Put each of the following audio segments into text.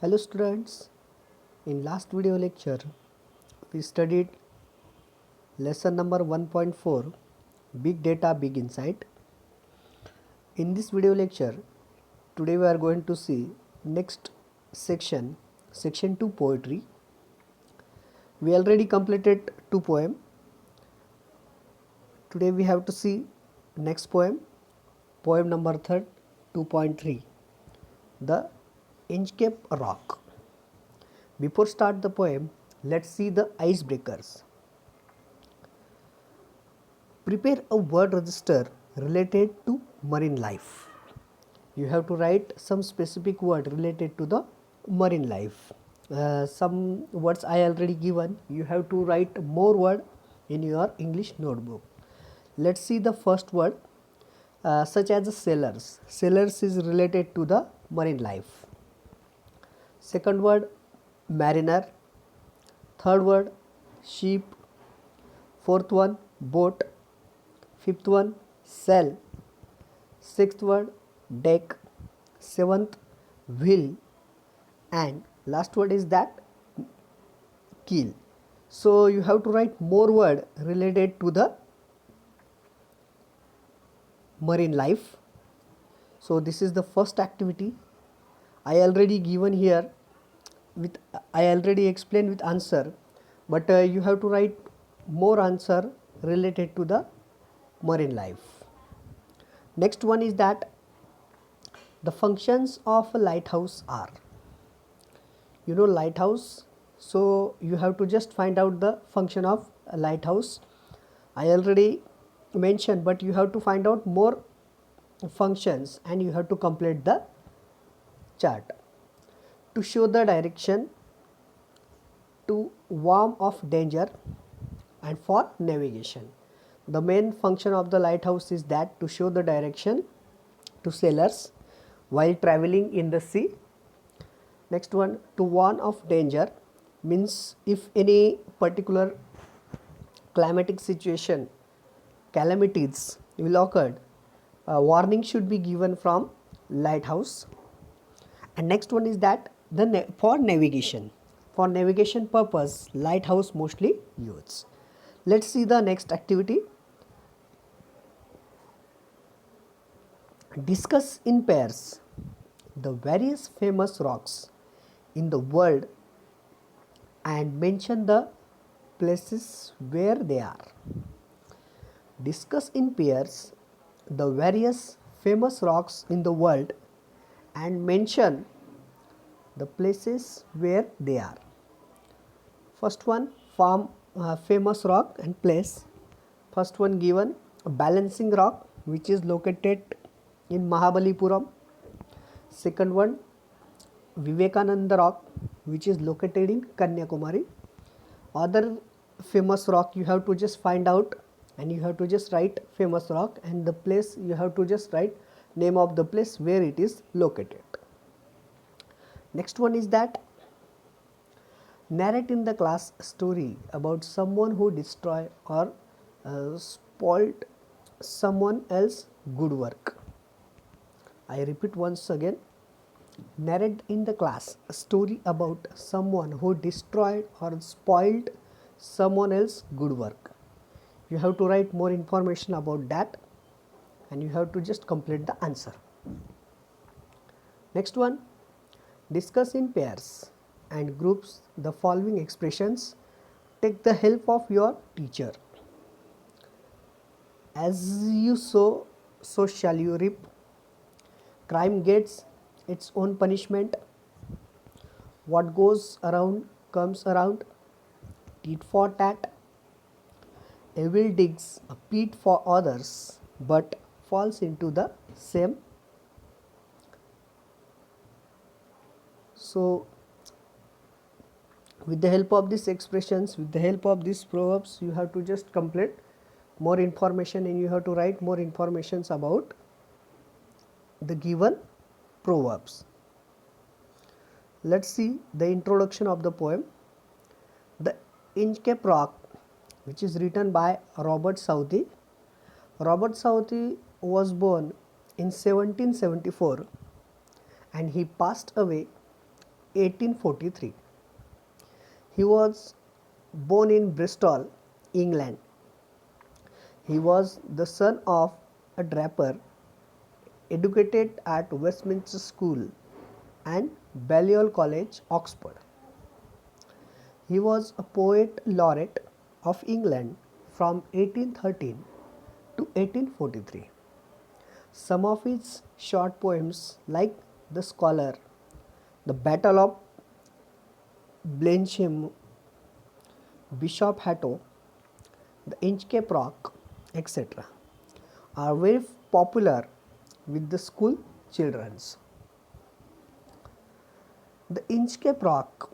Hello students, in last video lecture we studied lesson number 1.4 Big Data Big Insight. In this video lecture today we are going to see next section 2 poetry. We already completed 2 poem. Today we have to see next poem number 3 2.3 The Inchcape Rock. Before start the poem, let's see the icebreakers. Prepare a word register related to marine life. You have to write some specific word related to the marine life. Some words I already given. You have to write more word in your English notebook. Let's see the first word, such as sailors. Sailors is related to the marine life. Second word, mariner. Third word, sheep. Fourth one, boat. Fifth one, sail. Sixth word, deck. Seventh, wheel. And last word is that keel. So you have to write more word related to the marine life. So this is the first activity. I already given here with I already explained with answer, but you have to write more answer related to the marine life. Next one is that the functions of a lighthouse are. You know lighthouse, so you have to just find out the function of a lighthouse. I already mentioned, but you have to find out more functions and you have to complete the chart. To show the direction, to warn of danger, and for navigation. The main function of the lighthouse is that to show the direction to sailors while traveling in the sea. Next one, to warn of danger, means if any particular climatic situation, calamities will occur, warning should be given from lighthouse. And next one is that for navigation. For navigation purpose, lighthouse mostly used. Let's see the next activity. Discuss in pairs the various famous rocks in the world and mention the places where they are. Discuss in pairs the various famous rocks in the world and mention the places where they are. First one, famous rock and place. First one given, a balancing rock which is located in Mahabalipuram. Second one, Vivekananda rock which is located in Kanyakumari. Other famous rock you have to just find out and you have to just write famous rock, and the place you have to just write name of the place where it is located. Next one is that narrate in the class story about someone who destroyed or spoiled someone else's good work. I repeat once again. Narrate in the class a story about someone who destroyed or spoiled someone else's good work. You have to write more information about that and you have to just complete the answer. Next one, discuss in pairs and groups the following expressions. Take the help of your teacher. As you sow, so shall you reap. Crime gets its own punishment. What goes around comes around. Tit for tat. Evil digs a pit for others but falls into the same. So with the help of these expressions, with the help of these proverbs, you have to just complete more information and you have to write more informations about the given proverbs. Let's see the introduction of the poem. The Inchcape Rock, which is written by Robert Southey. Robert Southey was born in 1774 and he passed away 1843. He was born in Bristol, England. He was the son of a draper, educated at Westminster School and Balliol College, Oxford. He was a poet laureate of England from 1813 to 1843. Some of his short poems, like The Scholar, The Battle of Blenheim, Bishop Hatto, The Inchcape Rock, etc., are very popular with the school childrens. The Inchcape Rock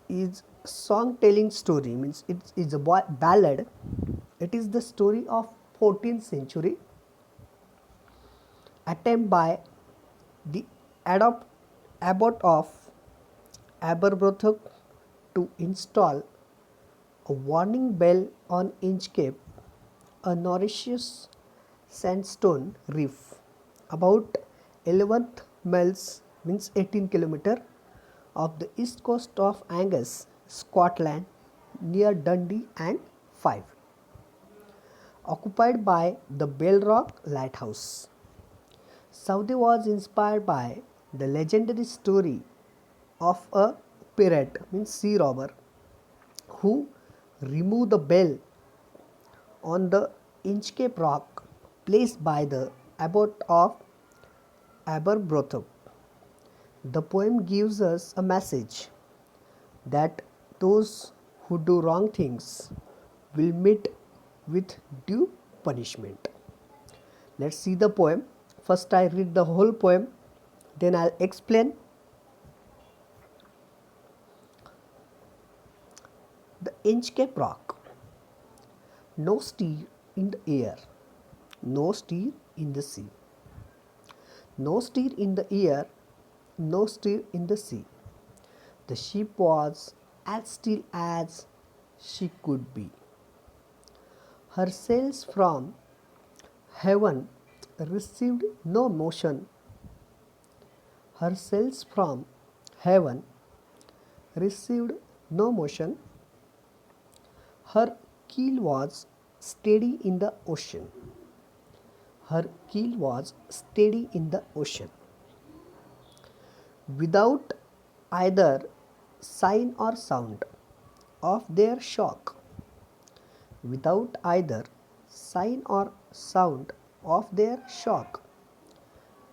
is song telling story, means it is a ballad. It is the story of 14th century attempt by the abbot of Aberbrothock to install a warning bell on Inchcape, a nourishes sandstone reef about 11th miles, means 18 km, of the east coast of Angus, Scotland, near Dundee and Fife, occupied by the Bell Rock Lighthouse. Southey was inspired by the legendary story of a pirate, means sea robber, who removed the bell on the Inchcape Rock placed by the abbot of Aberbrothock. The poem gives us a message that those who do wrong things will meet with due punishment. Let's see the poem. First I read the whole poem, then I'll explain. The Inchcape Rock. No steer in the air, no steer in the sea. No steer in the air, no steer in the sea. The ship was as still as she could be. Her sails from heaven received no motion. Her sails from heaven received no motion. Her keel was steady in the ocean. Her keel was steady in the ocean. Without either sign or sound of their shock. Without either sign or sound of their shock.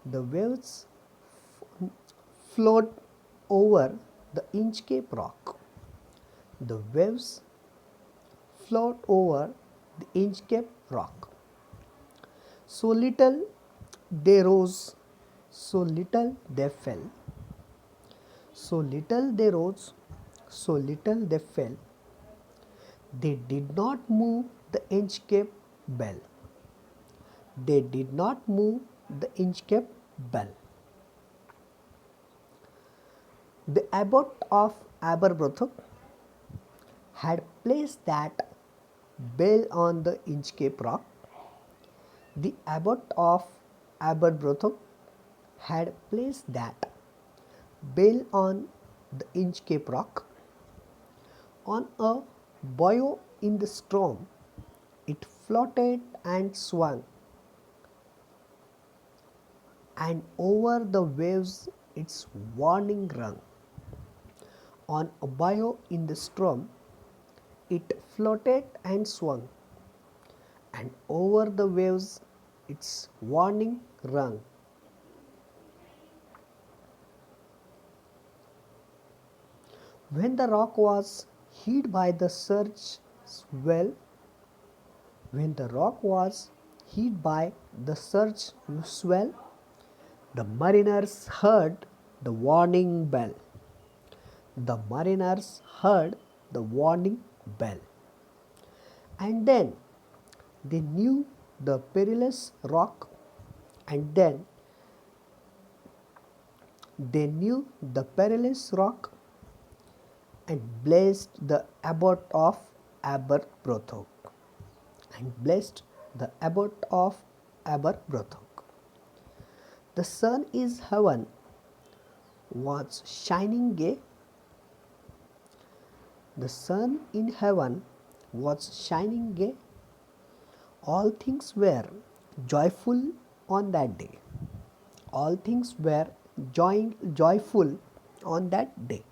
The waves float over the Inchcape Rock. The waves float over the Inchcape Rock. So little they rose, so little they fell. So little they rose, so little they fell. They did not move the Inchcape bell. They did not move the Inchcape bell. The abbot of Aberbrothock had placed that bell on the Inchcape Rock. The abbot of Aberbrothock had placed that bell on the Inchcape Rock. On a buoy in the storm, it floated and swung, and over the waves its warning rung. On a buoy in the storm, it floated and swung, and over the waves its warning rung. When the rock was hit by the surge swell, when the rock was hit by the surge swell, the mariners heard the warning bell. The mariners heard the warning bell. And then they knew the perilous rock, and then they knew the perilous rock, and blessed the abbot of Aberbrothock. And blessed the abbot of Aberbrothock. The sun is heaven was shining gay. The sun in heaven was shining gay. All things were joyful on that day. All things were joyful on that day.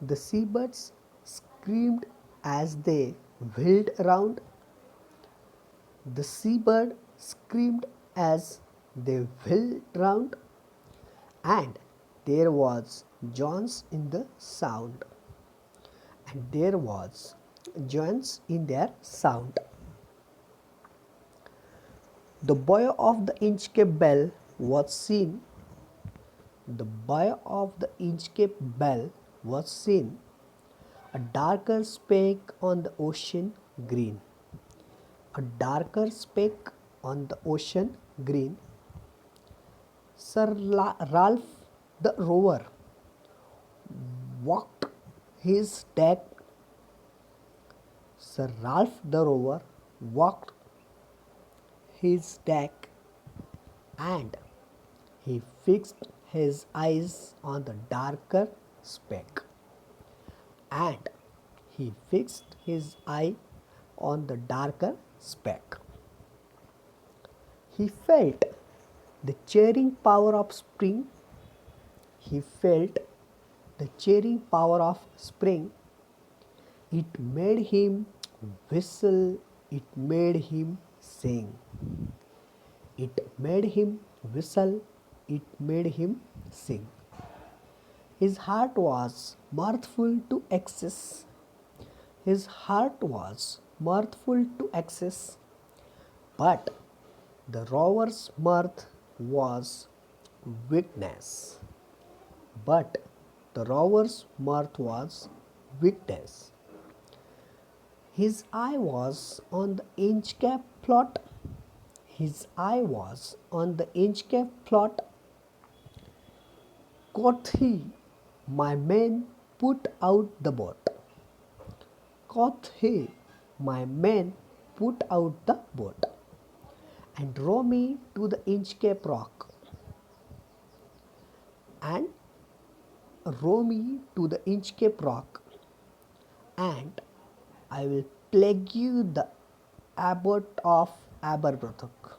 The seabirds screamed as they wheeled around. The seabird screamed as they wheeled round, and there was joyance in the sound. And there was joyance in their sound. The boy of the Inchcape bell was seen. The boy of the Inchcape bell was seen, a darker speck on the ocean green. A darker speck on the ocean green. Ralph the rover walked his deck. Sir Ralph the rover walked his deck, and he fixed his eyes on the darker speck. And he fixed his eye on the darker speck. He felt the cheering power of spring. He felt the cheering power of spring. It made him whistle. It made him sing. It made him whistle. It made him sing. His heart was mirthful to excess. His heart was mirthful to excess. But the rover's mirth was weakness. But the rover's mirth was weakness. His eye was on the Inchcape plot. His eye was on the Inchcape plot. Quoth he, my men, put out the boat. Quoth he, my men, put out the boat, and row me to the Inchcape rock. And row me to the Inchcape rock, and I will plague you the abbot of Aberbrothok.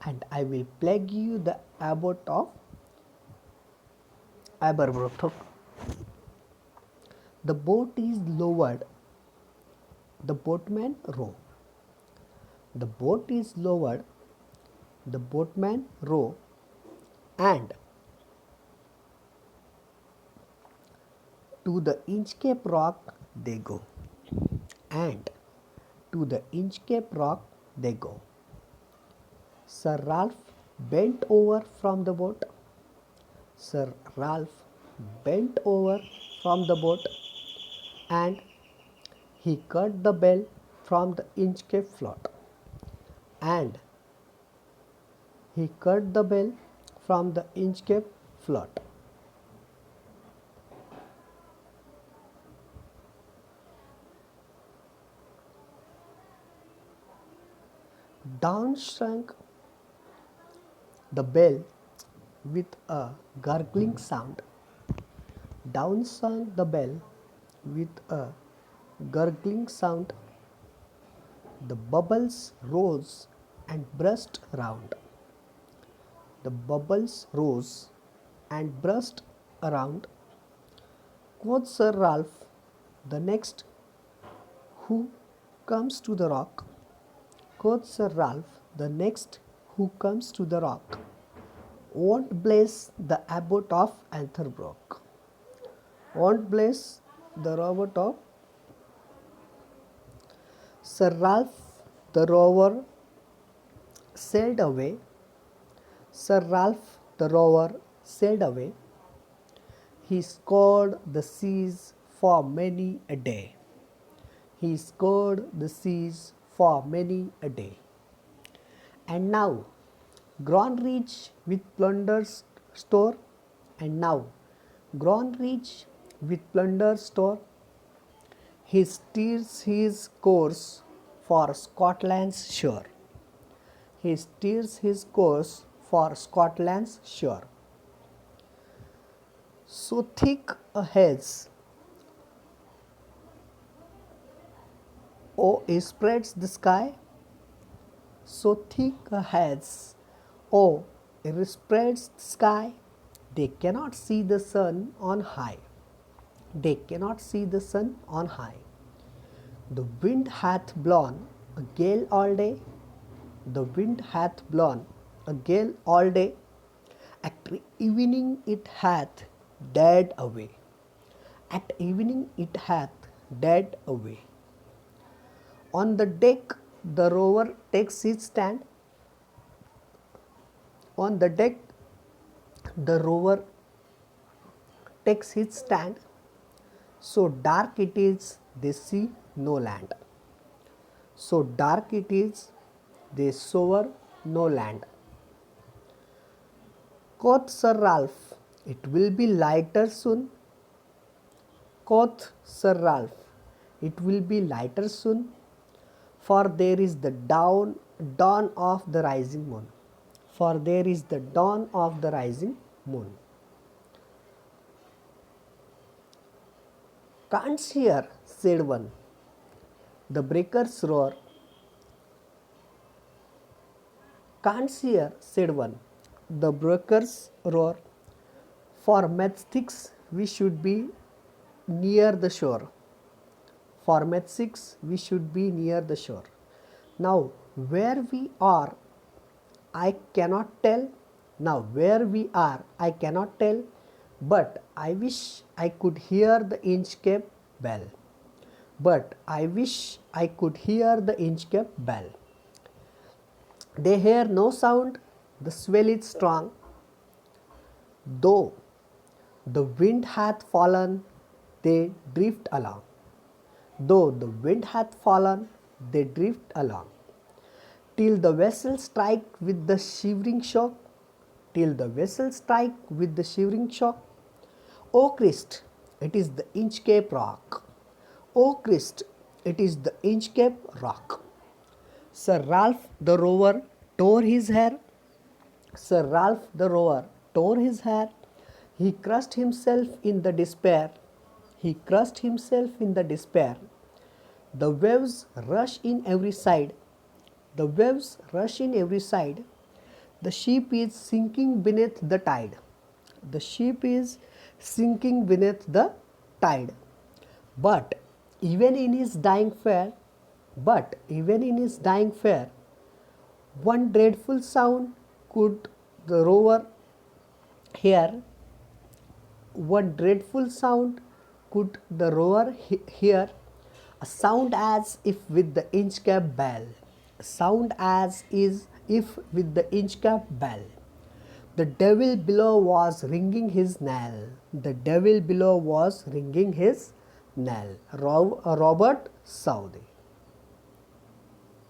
And I will plague you the abbot of Aberbrothok. The boat is lowered. The boatman row. The boat is lowered. The boatman row, and to the Inchcape rock they go. And to the Inchcape rock they go. Sir Ralph bent over from the boat. Sir Ralph bent over from the boat, and he cut the bell from the Inchcape float. And he cut the bell from the Inchcape float. Down sank the bell with a gurgling sound. Down sank the bell with a gurgling sound. The bubbles rose and burst round. The bubbles rose and burst around. Quoth Sir Ralph, the next who comes to the rock. Quoth Sir Ralph, the next who comes to the rock won't bless the abbot of Aberbrothok. Won't bless the abbot of. Sir Ralph the rover sailed away. Sir Ralph the rover sailed away. He scoured the seas for many a day. He scoured the seas for many a day. And now, grown rich with plunder's store, and now, grown rich with plunder's store, he steers his course for Scotland's shore. He steers his course for Scotland's shore. so thick a haze, oh, it spreads the sky, so thick a haze, oh, it spreads the sky. They cannot see the sun on high. They cannot see the sun on high. The wind hath blown a gale all day. The wind hath blown a gale all day. At evening it hath died away. At evening it hath died away. On the deck the rower takes his stand. On the deck the rower takes his stand. So dark it is, they see no land. So dark it is, they saw no land. Quoth Sir Ralph, it will be lighter soon. Quoth Sir Ralph, it will be lighter soon, for there is the dawn of the rising moon. For there is the dawn of the rising moon. Can't hear, said one. The breakers roar. Can't hear, said one. The breakers roar. For matchsticks we should be near the shore. For matchsticks we should be near the shore. Now where we are, I cannot tell. Now where we are, I cannot tell. But I wish I could hear the Inchcape bell. But I wish I could hear the Inchcape bell. They hear no sound, the swell is strong. Though the wind hath fallen, they drift along. Though the wind hath fallen, they drift along. Till the vessel strike with the shivering shock. Till the vessel strike with the shivering shock. O Christ, it is the Inchcape rock. O Christ, it is the Inchcape rock. Sir Ralph the rower tore his hair. Sir Ralph the rower tore his hair. He crushed himself in the despair. He crushed himself in the despair. The waves rush in every side. The waves rush in every side. The ship is sinking beneath the tide. The ship is sinking beneath the tide. But even in his dying fare, one dreadful sound could the rower hear. One dreadful sound could the rower hear, a sound as if with the Inchcape bell. A sound as is if with the Inchcape bell. The devil below was ringing his knell. The devil below was ringing his knell. Robert Southey.